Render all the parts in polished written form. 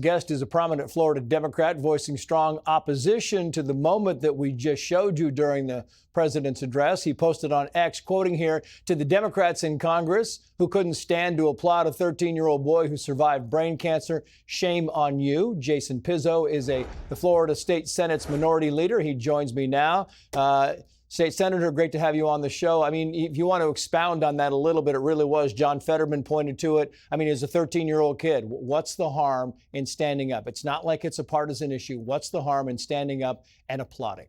Guest is a prominent Florida Democrat voicing strong opposition to the moment that we just showed you during the president's address. He posted on X, quoting here, "To the Democrats in Congress who couldn't stand to applaud a 13-year-old boy who survived brain cancer, shame on you." Jason Pizzo is the Florida State Senate's minority leader. He joins me now. State Senator, great to have you on the show. I mean, if you want to expound on that a little bit, it really was. John Fetterman pointed to it. I mean, as a 13-year-old kid, what's the harm in standing up? It's not like it's a partisan issue. What's the harm in standing up and applauding?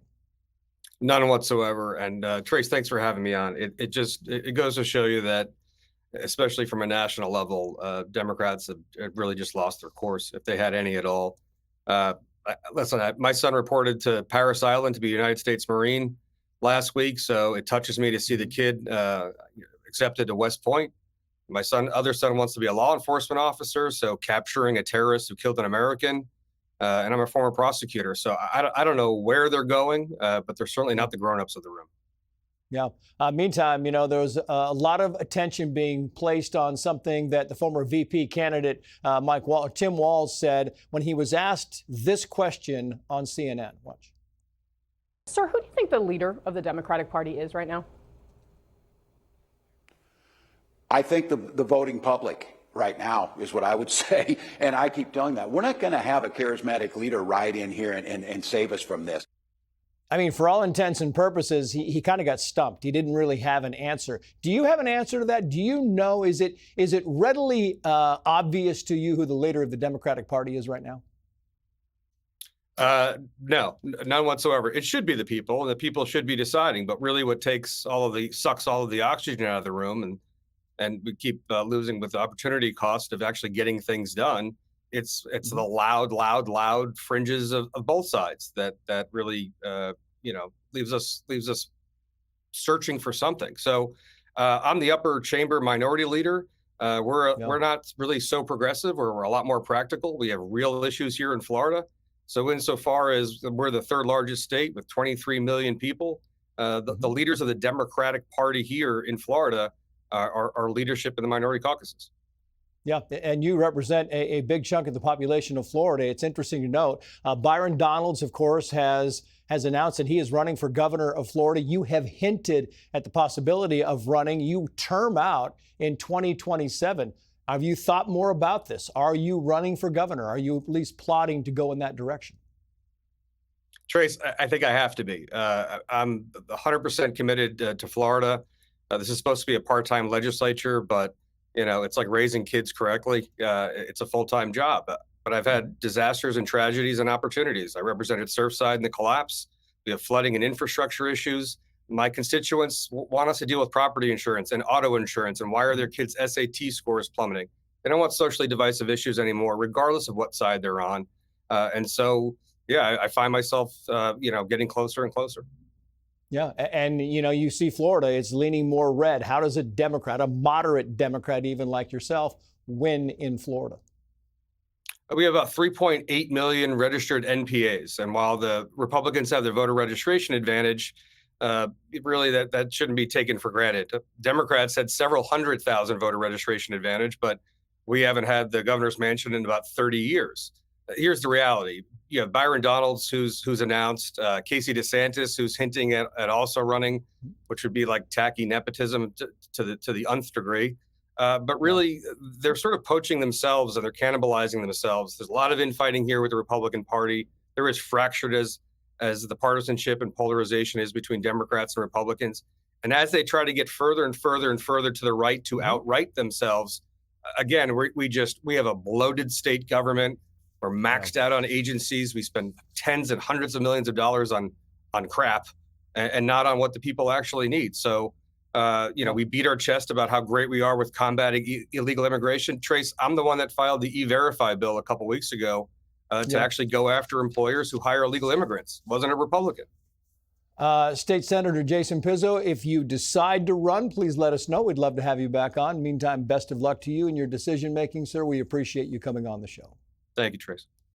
None whatsoever. And Trace, thanks for having me on. It goes to show you that, especially from a national level, Democrats have really just lost their course, if they had any at all. Listen, my son reported to Parris Island to be a United States Marine last week, so it touches me to see the kid accepted to West Point. My other son wants to be a law enforcement officer, so capturing a terrorist who killed an American. And I'm a former prosecutor, so I don't know where they're going, but they're certainly not the grown-ups of the room. Yeah. Meantime, there was a lot of attention being placed on something that the former VP candidate Tim Walz said when he was asked this question on CNN. Watch. Sir, who do you think the leader of the Democratic Party is right now? I think the voting public right now is what I would say. And I keep telling that. We're not going to have a charismatic leader ride in here and save us from this. I mean, for all intents and purposes, he kind of got stumped. He didn't really have an answer. Do you have an answer to that? Do you know, is it readily obvious to you who the leader of the Democratic Party is right now? No, none whatsoever. It should be the people, and the people should be deciding. But really, what sucks all of the oxygen out of the room, and we keep losing with the opportunity cost of actually getting things done. It's the loud fringes of both sides that really leaves us searching for something. So I'm the upper chamber minority leader. We're not really so progressive. We're a lot more practical. We have real issues here in Florida. So insofar as we're the third largest state with 23 million people, the leaders of the Democratic Party here in Florida are leadership in the minority caucuses. Yeah, and you represent a big chunk of the population of Florida. It's interesting to note. Byron Donalds, of course, has announced that he is running for governor of Florida. You have hinted at the possibility of running. You term out in 2027. Have you thought more about this? Are you running for governor? Are you at least plotting to go in that direction? Trace, I think I have to be. I'm 100% committed to Florida. This is supposed to be a part-time legislature, but it's like raising kids correctly. It's a full-time job. But I've had disasters and tragedies and opportunities. I represented Surfside in the collapse. We have flooding and infrastructure issues. My constituents want us to deal with property insurance and auto insurance, and why are their kids' SAT scores plummeting? They don't want socially divisive issues anymore, regardless of what side they're on. And so, I find myself, getting closer and closer. Yeah, and you see Florida, it's leaning more red. How does a moderate Democrat even like yourself, win in Florida? We have about 3.8 million registered NPAs. And while the Republicans have their voter registration advantage, really that shouldn't be taken for granted. Democrats had several 100,000 voter registration advantage, but we haven't had the governor's mansion in about 30 years. Here's the reality. You have Byron Donalds, who's announced, Casey DeSantis, who's hinting at also running, which would be like tacky nepotism to the nth degree. But really, they're sort of poaching themselves and they're cannibalizing themselves. There's a lot of infighting here with the Republican Party. They're as fractured as the partisanship and polarization is between Democrats and Republicans. And as they try to get further and further and further to the right to outright themselves, again, we have a bloated state government. We're maxed out on agencies. We spend tens and hundreds of millions of dollars on crap and not on what the people actually need. So, we beat our chest about how great we are with combating illegal immigration. Trace, I'm the one that filed the E-Verify bill a couple weeks ago to actually go after employers who hire illegal immigrants. Wasn't a Republican. State Senator Jason Pizzo, if you decide to run, please let us know. We'd love to have you back on. Meantime, best of luck to you in your decision making, sir. We appreciate you coming on the show. Thank you, Trace.